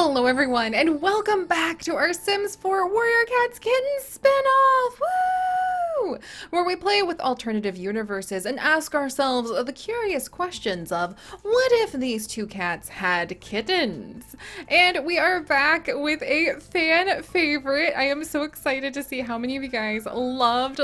Hello everyone, and welcome back to our Sims 4 Warrior Cats Kittens spin-off! Woo! Where we play with alternative universes and ask ourselves the curious questions of, what if these two cats had kittens? And we are back with a fan favorite. I am so excited to see how many of you guys loved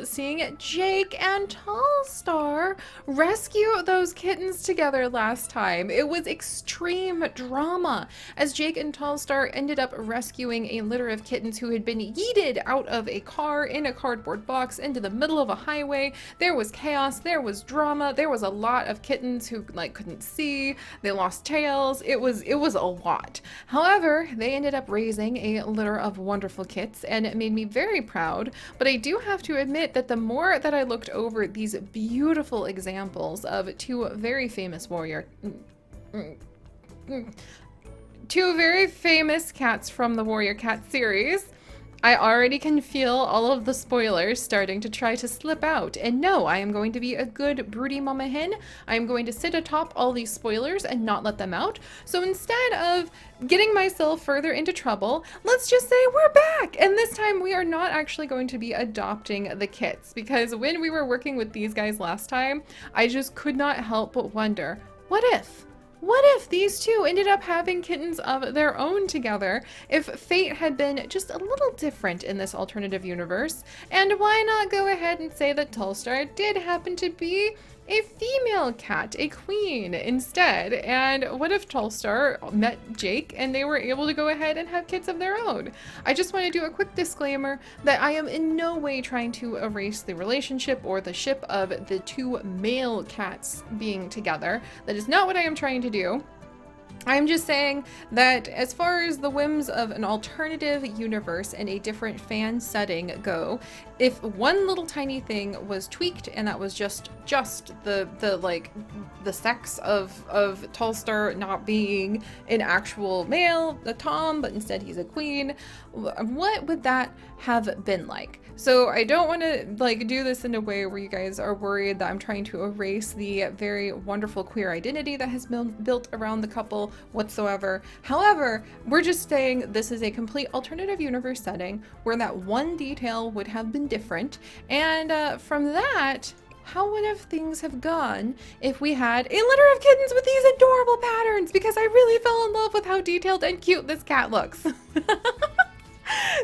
seeing Jake and TALLSTAR rescue those kittens together last time. It was extreme drama, as Jake and TALLSTAR ended up rescuing a litter of kittens who had been yeeted out of a car in a cardboard box into the middle of a highway. There was chaos, there was drama, there was a lot of kittens who couldn't see, they lost tails. It was a lot. However, they ended up raising a litter of wonderful kits, and it made me very proud. But I do have to admit that the more that I looked over these beautiful examples of two very famous cats from the Warrior Cat series, I already can feel all of the spoilers starting to try to slip out. And no, I am going to be a good broody mama hen. I am going to sit atop all these spoilers and not let them out. So instead of getting myself further into trouble, let's just say we're back. And this time we are not actually going to be adopting the kits, because when we were working with these guys last time, I just could not help but wonder, what if? What if these two ended up having kittens of their own together, if fate had been just a little different in this alternative universe? And why not go ahead and say that TALLSTAR did happen to be a female cat, a queen instead? And what if TALLSTAR met Jake and they were able to go ahead and have kids of their own? I just want to do a quick disclaimer that I am in no way trying to erase the relationship or the ship of the two male cats being together. That is not what I am trying to do. I'm just saying that as far as the whims of an alternative universe and a different fan setting go, if one little tiny thing was tweaked and that was just the sex of TALLSTAR not being an actual male, a Tom, but instead he's a queen, what would that have been like? So I don't want to do this in a way where you guys are worried that I'm trying to erase the very wonderful queer identity that has been built around the couple whatsoever. However, we're just saying this is a complete alternative universe setting where that one detail would have been different, and from that, how would have things have gone if we had a litter of kittens with these adorable patterns? Because I really fell in love with how detailed and cute this cat looks.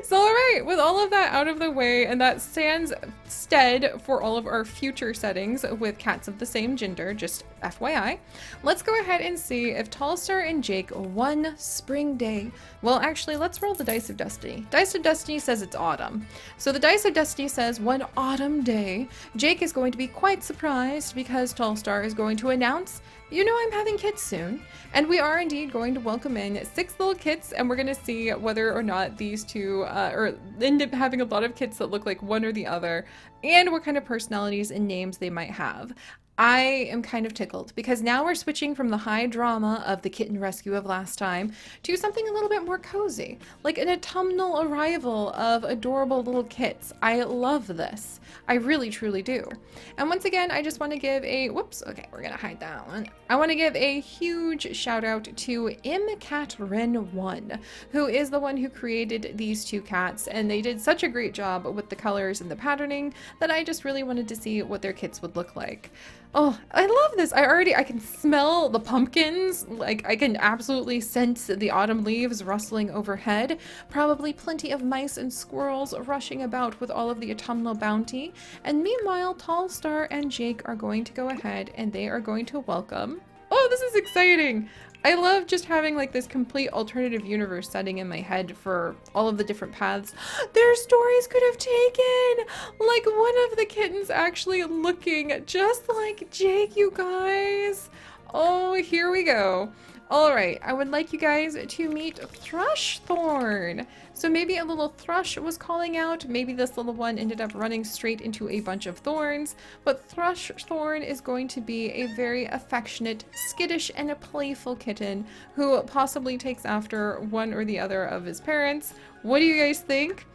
So alright, with all of that out of the way, and that stands stead for all of our future settings with cats of the same gender, just FYI, let's go ahead and see if TALLSTAR and Jake one spring day. Well, actually, let's roll the Dice of Destiny. Dice of Destiny says it's autumn. So the Dice of Destiny says one autumn day, Jake is going to be quite surprised because TALLSTAR is going to announce, you know, I'm having kids soon. And we are indeed going to welcome in 6 little kits, and we're going to see whether or not these two or end up having a lot of kits that look like one or the other, and what kind of personalities and names they might have. I am kind of tickled because now we're switching from the high drama of the kitten rescue of last time to something a little bit more cozy, like an autumnal arrival of adorable little kits. I love this. I really truly do. And once again, I just want to give a whoops, okay, we're gonna hide that one. I want to give a huge shout out to MCatRen1, who is the one who created these two cats, and they did such a great job with the colors and the patterning that I just really wanted to see what their kits would look like. Oh, I love this. I can smell the pumpkins. Like, I can absolutely sense the autumn leaves rustling overhead. Probably plenty of mice and squirrels rushing about with all of the autumnal bounty. And meanwhile, TALLSTAR and Jake are going to go ahead and they are going to welcome. Oh, this is exciting. I love just having like this complete alternative universe setting in my head for all of the different paths their stories could have taken. Like one of the kittens actually looking just like Jake, you guys. Oh, here we go. All right, I would like you guys to meet Thrushthorn. So maybe a little thrush was calling out. Maybe this little one ended up running straight into a bunch of thorns. But Thrushthorn is going to be a very affectionate, skittish, and a playful kitten who possibly takes after one or the other of his parents. What do you guys think?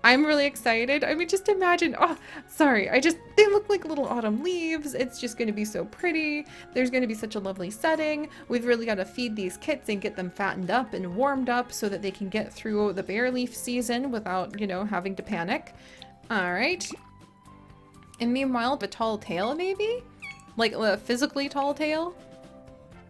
I'm really excited. I mean, just imagine, oh, sorry, they look like little autumn leaves. It's just gonna be so pretty. There's gonna be such a lovely setting. We've really gotta feed these kits and get them fattened up and warmed up so that they can get through the bare leaf season without, you know, having to panic. All right. And meanwhile, a tall tail maybe? Like a physically tall tail?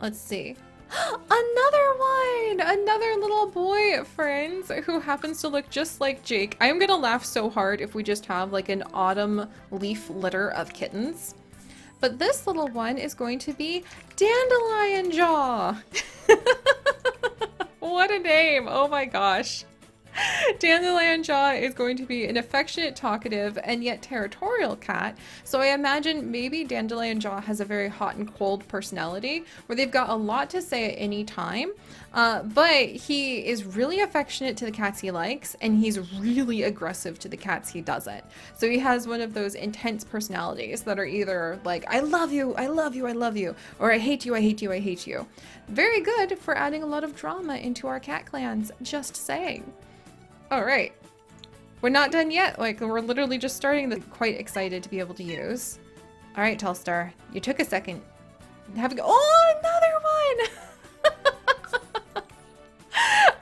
Let's see. Another one! Another little boy, friends, who happens to look just like Jake. I'm gonna laugh so hard if we just have like an autumn leaf litter of kittens. But this little one is going to be Dandelion Jaw. What a name! Oh my gosh. Dandelion Jaw is going to be an affectionate, talkative, and yet territorial cat. So I imagine maybe Dandelion Jaw has a very hot and cold personality where they've got a lot to say at any time. But he is really affectionate to the cats he likes, and he's really aggressive to the cats he doesn't. So he has one of those intense personalities that are either like, I love you, I love you, I love you, or I hate you, I hate you, I hate you. Very good for adding a lot of drama into our cat clans, just saying. All right, we're not done yet. Like, we're literally just starting. Quite excited to be able to use. All right, TALLSTAR, you took a second. Have a go. Oh, another one.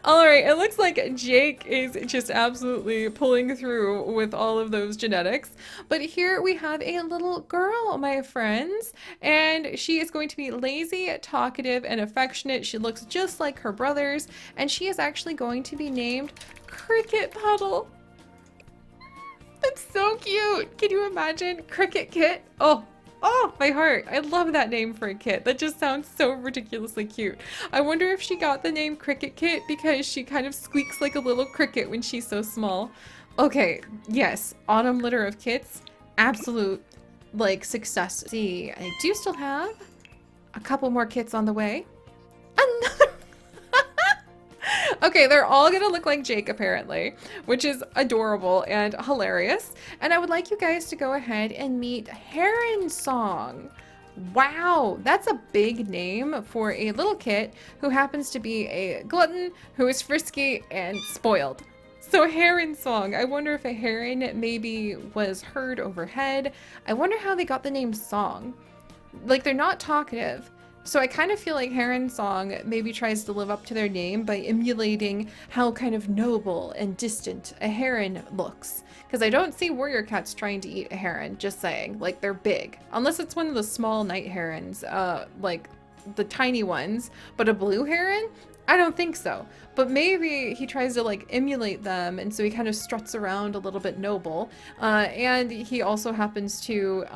All right, it looks like Jake is just absolutely pulling through with all of those genetics. But here we have a little girl, my friends, and she is going to be lazy, talkative, and affectionate. She looks just like her brothers, and she is actually going to be named Cricket Puddle. That's so cute. Can you imagine? Cricket Kit. Oh, my heart. I love that name for a kit. That just sounds so ridiculously cute. I wonder if she got the name Cricket Kit because she kind of squeaks like a little cricket when she's so small. Okay, yes, autumn litter of kits. Absolute, like, success. See, I do still have a couple more kits on the way. Another. Okay, they're all gonna look like Jake apparently, which is adorable and hilarious. And I would like you guys to go ahead and meet Heron Song. Wow, that's a big name for a little kit who happens to be a glutton, who is frisky and spoiled. So Heron Song, I wonder if a heron maybe was heard overhead. I wonder how they got the name Song. Like, they're not talkative. So I kind of feel like Heron Song maybe tries to live up to their name by emulating how kind of noble and distant a heron looks. Because I don't see warrior cats trying to eat a heron, just saying. Like, they're big. Unless it's one of the small night herons, like the tiny ones. But a blue heron? I don't think so. But maybe he tries to like emulate them, and so he kind of struts around a little bit noble. And he also happens to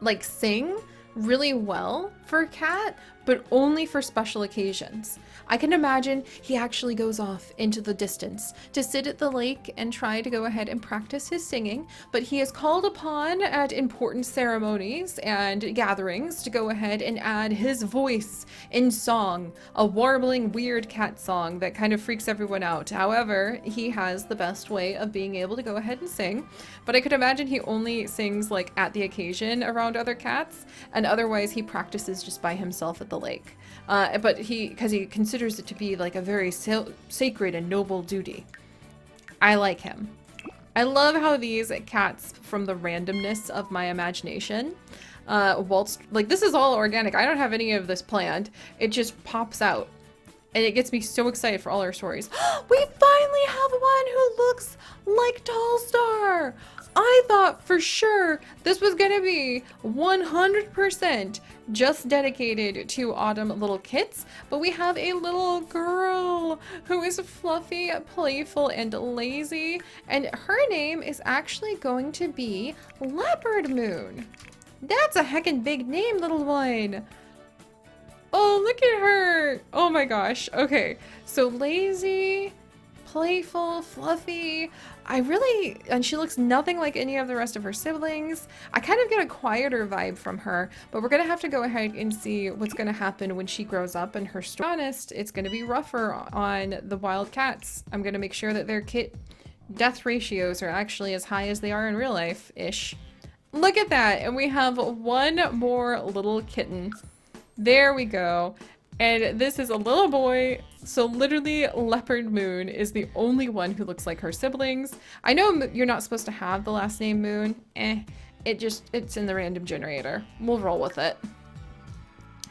like sing really well for a cat, but only for special occasions. I can imagine he actually goes off into the distance to sit at the lake and try to go ahead and practice his singing, but he is called upon at important ceremonies and gatherings to go ahead and add his voice in song, a warbling weird cat song that kind of freaks everyone out. However, he has the best way of being able to go ahead and sing, but I could imagine he only sings like at the occasion around other cats, and otherwise he practices just by himself at the lake. But because he considers it to be like a very sacred and noble duty. I like him. I love how these cats, from the randomness of my imagination, waltz, like this is all organic. I don't have any of this planned. It just pops out. And it gets me so excited for all our stories. We finally have one who looks like TALLSTAR. I thought for sure this was gonna be 100% just dedicated to autumn little kits, but we have a little girl who is fluffy, playful, and lazy, and her name is actually going to be Leopard Moon. That's a heckin' big name, little one. Oh, look at her. Oh my gosh. Okay, so lazy, playful, fluffy. And she looks nothing like any of the rest of her siblings. I kind of get a quieter vibe from her, but we're gonna have to go ahead and see what's gonna happen when she grows up and her story. To be honest, it's gonna be rougher on the wild cats. I'm gonna make sure that their kit death ratios are actually as high as they are in real life-ish. Look at that, and we have one more little kitten. There we go. And this is a little boy, so literally Leopard Moon is the only one who looks like her siblings. I know you're not supposed to have the last name Moon. It's in the random generator. We'll roll with it.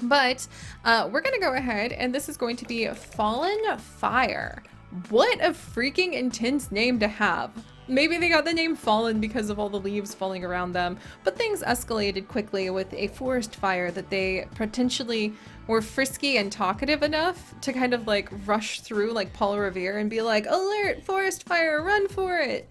But we're gonna go ahead, and this is going to be Fallen Fire. What a freaking intense name to have. Maybe they got the name Fallen because of all the leaves falling around them, but things escalated quickly with a forest fire that they potentially were frisky and talkative enough to kind of like rush through like Paul Revere and be like, alert, forest fire, run for it.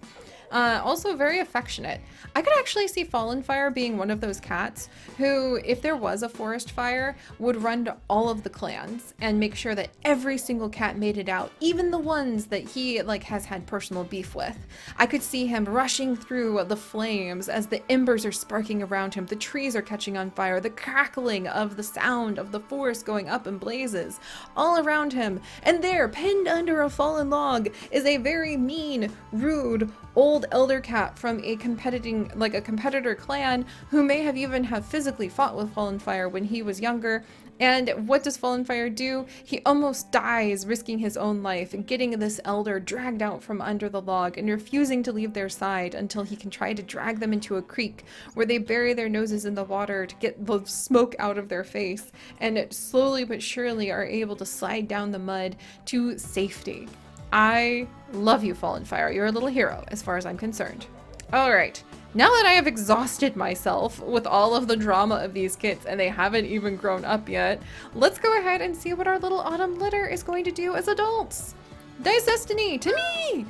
Also very affectionate. I could actually see Fallen Fire being one of those cats who, if there was a forest fire, would run to all of the clans and make sure that every single cat made it out, even the ones that he like has had personal beef with. I could see him rushing through the flames as the embers are sparking around him, the trees are catching on fire, the crackling of the sound of the forest going up in blazes all around him, and there, pinned under a fallen log, is a very mean, rude, old elder cat from a competitor clan who may have even physically fought with Fallen Fire when he was younger. And what does Fallen Fire do? He almost dies, risking his own life and getting this elder dragged out from under the log and refusing to leave their side until he can try to drag them into a creek where they bury their noses in the water to get the smoke out of their face, and slowly but surely are able to slide down the mud to safety. I love you, Fallen Fire. You're a little hero as far as I'm concerned. All right. Now that I have exhausted myself with all of the drama of these kits and they haven't even grown up yet, let's go ahead and see what our little autumn litter is going to do as adults. Dice Destiny, to me!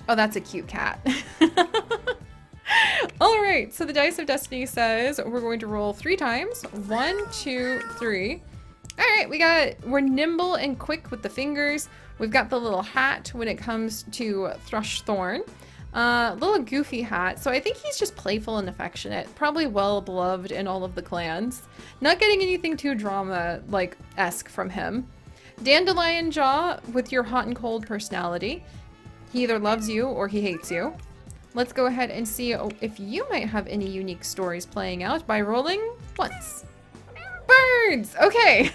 Oh, that's a cute cat. All right, so the Dice of Destiny says we're going to roll 3 times. 1, 2, 3. All right, we're nimble and quick with the fingers. We've got the little hat when it comes to Thrush Thorn. Little goofy hat, so I think he's just playful and affectionate, probably well beloved in all of the clans. Not getting anything too drama-like-esque from him. Dandelion Jaw with your hot and cold personality. He either loves you or he hates you. Let's go ahead and see if you might have any unique stories playing out by rolling once. Birds! Okay.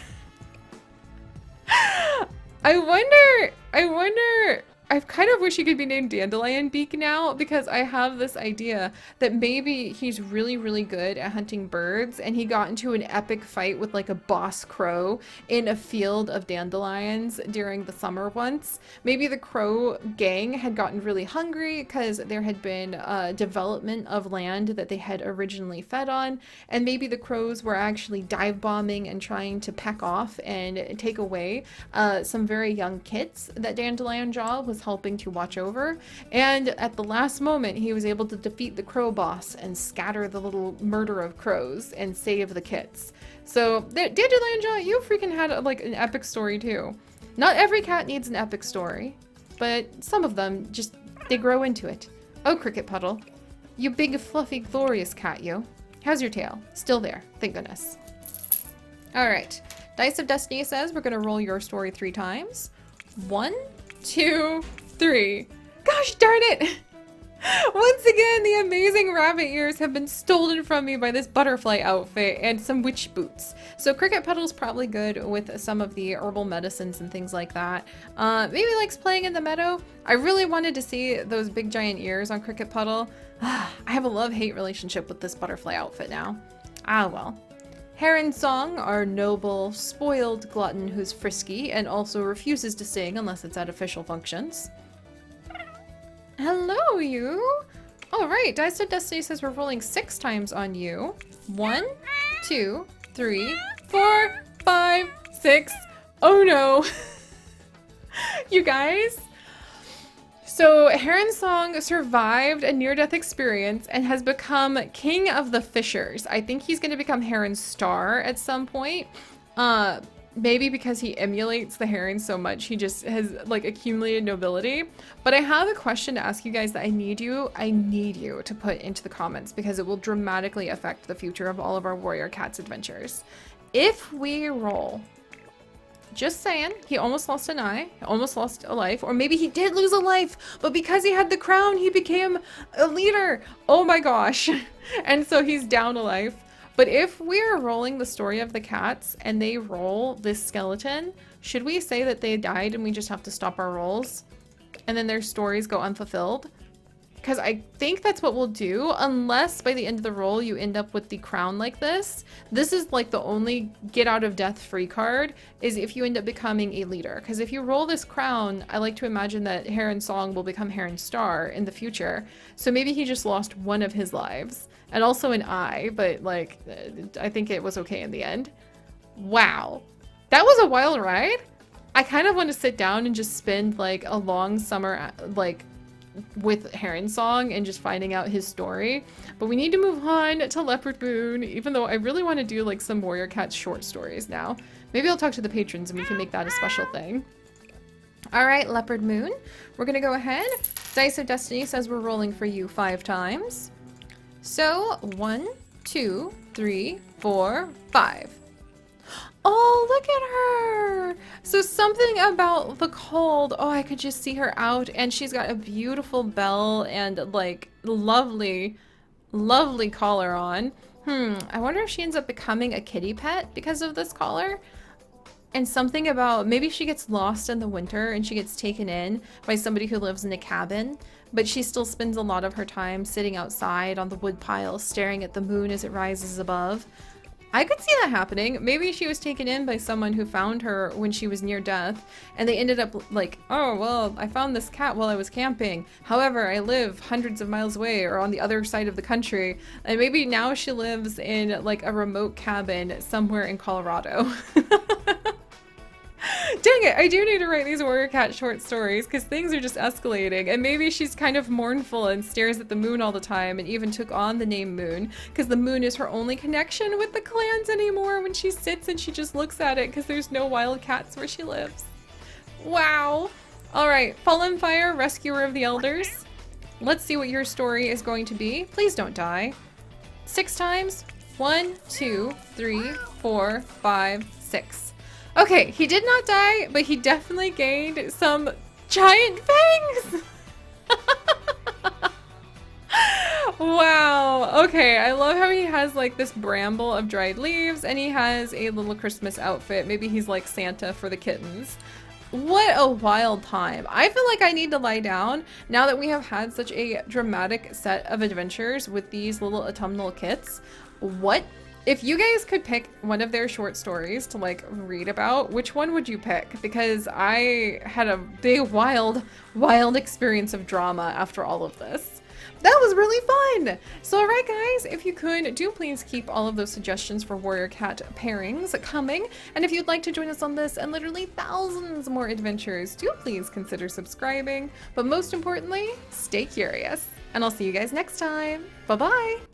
I wonder, I kind of wish he could be named Dandelion Beak now, because I have this idea that maybe he's really, really good at hunting birds and he got into an epic fight with like a boss crow in a field of dandelions during the summer once. Maybe the crow gang had gotten really hungry because there had been development of land that they had originally fed on, and maybe the crows were actually dive bombing and trying to peck off and take away some very young kits that Dandelion Jaw was helping to watch over, and at the last moment he was able to defeat the crow boss and scatter the little murder of crows and save the kits. So Dandelion Jaw, you freaking had like an epic story too. Not every cat needs an epic story, but some of them just, they grow into it. Oh, Cricket Puddle, you big fluffy glorious cat, you. How's your tail? Still there, thank goodness. All right, Dice of Destiny says we're gonna roll your story 3 times. 1, 2, 3. Gosh darn it! Once again, the amazing rabbit ears have been stolen from me by this butterfly outfit and some witch boots. So Cricket Puddle's probably good with some of the herbal medicines and things like that. Maybe likes playing in the meadow. I really wanted to see those big giant ears on Cricket Puddle. I have a love-hate relationship with this butterfly outfit now. Ah well. Heron Song, our noble, spoiled glutton who's frisky and also refuses to sing unless it's at official functions. Hello, you! Alright, Dice of Destiny says we're rolling 6 times on you. 1, 2, 3, 4, 5, 6. Oh no! You guys? So Heron Song survived a near-death experience and has become king of the fishers. I think he's going to become Heron Star at some point. Maybe because he emulates the heron so much, he just has like accumulated nobility. But I have a question to ask you guys that I need you to put into the comments, because it will dramatically affect the future of all of our Warrior Cats adventures. If we roll, just saying, he almost lost an eye, almost lost a life, or maybe he did lose a life, but because he had the crown, he became a leader. Oh my gosh. And so he's down a life. But if we're rolling the story of the cats and they roll this skeleton, should we say that they died and we just have to stop our rolls? And then their stories go unfulfilled? Because I think that's what we'll do, unless by the end of the roll you end up with the crown like this. This is like the only get out of death free card, is if you end up becoming a leader. Because if you roll this crown, I like to imagine that Heron's Song will become Heron's Star in the future. So maybe he just lost one of his lives. And also an eye, but like, I think it was okay in the end. Wow. That was a wild ride. I kind of want to sit down and just spend like a long summer, like, with Heron's Song and just finding out his story. But we need to move on to Leopard Moon, even though I really want to do like some Warrior Cat short stories now. Maybe I'll talk to the patrons and we can make that a special thing. All right, Leopard Moon, we're gonna go ahead. Dice of Destiny says we're rolling for you 5 times. So 1, 2, 3, 4, 5. Oh, look at her. So something about the cold. Oh, I could just see her out, and she's got a beautiful bell and like lovely, lovely collar on. I wonder if she ends up becoming a kitty pet because of this collar. And something about maybe she gets lost in the winter and she gets taken in by somebody who lives in a cabin, but she still spends a lot of her time sitting outside on the wood pile staring at the moon as it rises above. I could see that happening. Maybe she was taken in by someone who found her when she was near death, and they ended up like, oh, well, I found this cat while I was camping. However, I live hundreds of miles away or on the other side of the country. And maybe now she lives in like a remote cabin somewhere in Colorado. Dang it, I do need to write these Warrior Cat short stories because things are just escalating, and maybe she's kind of mournful and stares at the moon all the time and even took on the name Moon because the moon is her only connection with the clans anymore when she sits and she just looks at it because there's no wild cats where she lives. Wow. All right, Fallen Fire, Rescuer of the Elders. Let's see what your story is going to be. Please don't die. 6 times. 1, 2, 3, 4, 5, 6. Okay, he did not die, but he definitely gained some giant fangs! Wow, okay, I love how he has like this bramble of dried leaves and he has a little Christmas outfit. Maybe he's like Santa for the kittens. What a wild time. I feel like I need to lie down now that we have had such a dramatic set of adventures with these little autumnal kits. What? If you guys could pick one of their short stories to like read about, which one would you pick? Because I had a big, wild experience of drama after all of this. That was really fun. So all right, guys, if you could, do please keep all of those suggestions for Warrior Cat pairings coming. And if you'd like to join us on this and literally thousands more adventures, do please consider subscribing. But most importantly, stay curious. And I'll see you guys next time. Bye-bye.